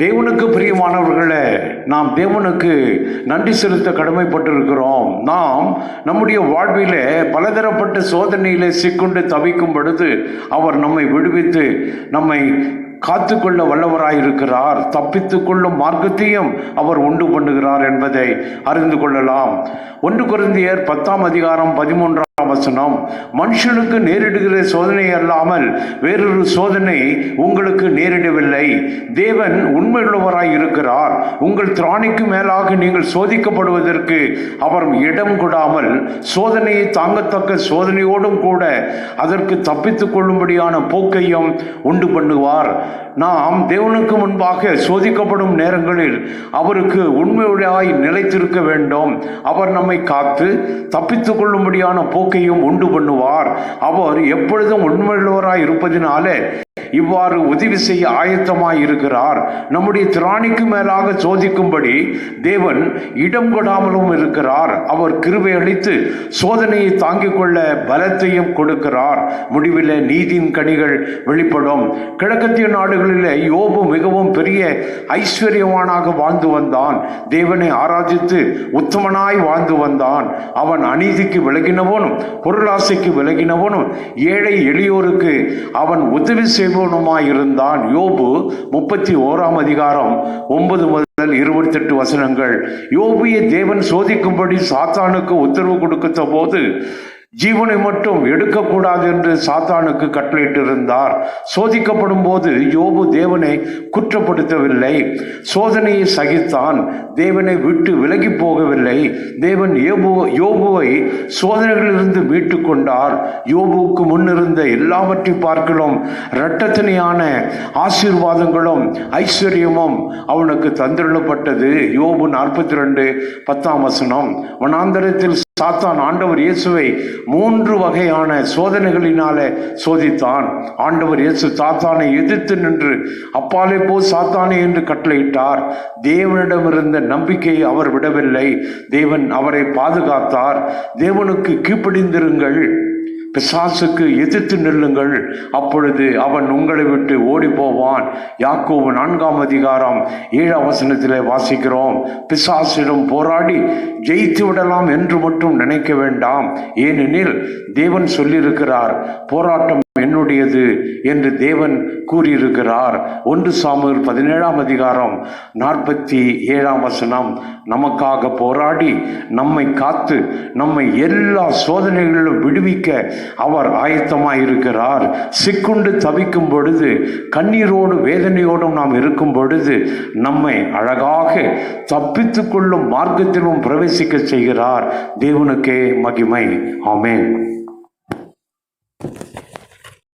தேவனுக்கு பிரியமானவர்களே, நாம் தேவனுக்கு நன்றி செலுத்த கடமைப்பட்டிருக்கிறோம். நாம் நம்முடைய வாழ்விலே பலதரப்பட்ட சோதனையிலே சிக்கொண்டு தவிக்கும் பொழுது அவர் நம்மை விடுவித்து நம்மை காத்துக்கொள்ள வல்லவராயிருக்கிறார். தப்பித்து கொள்ளும் மார்க்கத்தையும் அவர் உண்டு பண்ணுகிறார் என்பதை அறிந்து கொள்ளலாம். 1 கொரிந்தியர் 10:13 வசனம், மனுஷனுக்கு நேரிடுகிற சோதனை அல்லாமல் வேறொரு சோதனை உங்களுக்கு நேரிடவில்லை. தேவன் உண்மையுள்ளவராய் இருக்கிறார். உங்கள் திராணிக்கு மேலாக நீங்கள் சோதிக்கப்படுவதற்கு அவர் இடம் கொடாமல் சோதனையை தாங்கத்தக்க சோதனையோடும் கூட அதற்கு தப்பித்துக் கொள்ளும்படியான போக்கையும் உண்டு பண்ணுவார். நாம் தேவனுக்கு முன்பாக சோதிக்கப்படும் நேரங்களில் அவருக்கு உண்மையாய் நிலைத்திருக்க வேண்டும். அவர் நம்மை காத்து தப்பித்துக் கொள்ளும்படியான போக்கையும் உண்டு பண்ணுவார். அவர் எப்பொழுதும் உண்மையுள்ளவராய் இருப்பதினாலே இவ்வாறு உதவி செய்ய ஆயத்தமாய் இருக்கிறார். நம்முடைய திராணிக்கு மேலாக சோதிக்கும்படி தேவன் இடம் கொடாமலும் இருக்கிறார். அவர் கிருபை அளித்து சோதனையை தாங்கிக் கொள்ள பலத்தையும் கொடுக்கிறார். முடிவில் நீதியின் கனிகள் வெளிப்படும். கிழக்கத்திய நாடுகளிலே யோபு மிகவும் பெரிய ஐஸ்வர்யவானாக வாழ்ந்து வந்தான். தேவனை ஆராதித்து உத்தமனாய் வாழ்ந்து வந்தான். அவன் அநீதிக்கு விலகினவனும் பொருளாசைக்கு விலகினவனும் ஏழை எளியோருக்கு அவன் உதவி செய்வனுமாயிருந்தான். யோபு 31:9 முதல் 28 வசனங்கள். யோபுவை தேவன் சோதிக்கும்படி சாத்தானுக்கு உத்தரவு கொடுத்த போது ஜீவனை மட்டும் எடுக்கக்கூடாது என்று சாத்தானுக்கு கட்டளையிட்டிருந்தார். சோதிக்கப்படும் போது யோபு தேவனை குற்றப்படுத்தவில்லை. சோதனையை சகித்தான். தேவனை விட்டு விலகி போகவில்லை. தேவன் யோபுவை சோதனைகளிலிருந்து மீட்டு கொண்டார். யோபுவுக்கு முன்னிருந்த எல்லாவற்றை பார்க்கலாம் இரட்டத்தனையான ஆசீர்வாதங்களும் ஐஸ்வர்யமும் அவனுக்கு தந்திரப்பட்டது. யோபு 42:10 வனாந்தரத்தில் சாத்தான் ஆண்டவர் இயேசுவை 3 வகையான சோதனைகளினாலே சோதித்தான். ஆண்டவர் இயேசு சாத்தானை எதிர்த்து நின்று அப்பாலே போ சாத்தானே என்று கட்டளையிட்டார். தேவனிடமிருந்த நம்பிக்கையை அவர் விடவில்லை. தேவன் அவரை பாதுகாத்தார். தேவனுக்கு கீழ்ப்படிந்திருங்கள், பிசாசுக்கு எதிர்த்து நில்லுங்கள், அப்பொழுது அவன் உங்களை விட்டு ஓடி போவான். யாக்கோபு 4:7 வாசிக்கிறோம். பிசாசிடம் போராடி ஜெயித்து விடலாம் என்று மட்டும் நினைக்க வேண்டாம். ஏனெனில் தேவன் சொல்லியிருக்கிறார், போராட்டம் என்னுடையது என்று தேவன் கூறியிருக்கிறார். 1 சாமுவேல் 17:47 நமக்காக போராடி நம்மை காத்து நம்மை எல்லா சோதனைகளிலும் விடுவிக்க அவர் ஆயத்தமாயிருக்கிறார். சிக்குண்டு தவிக்கும் பொழுது, கண்ணீரோடு வேதனையோடும் நாம் இருக்கும் பொழுது நம்மை அழகாக தப்பித்து கொள்ளும் மார்க்கத்திலும் பிரவேசிக்க செய்கிறார். தேவனுக்கே மகிமை. ஆமென்.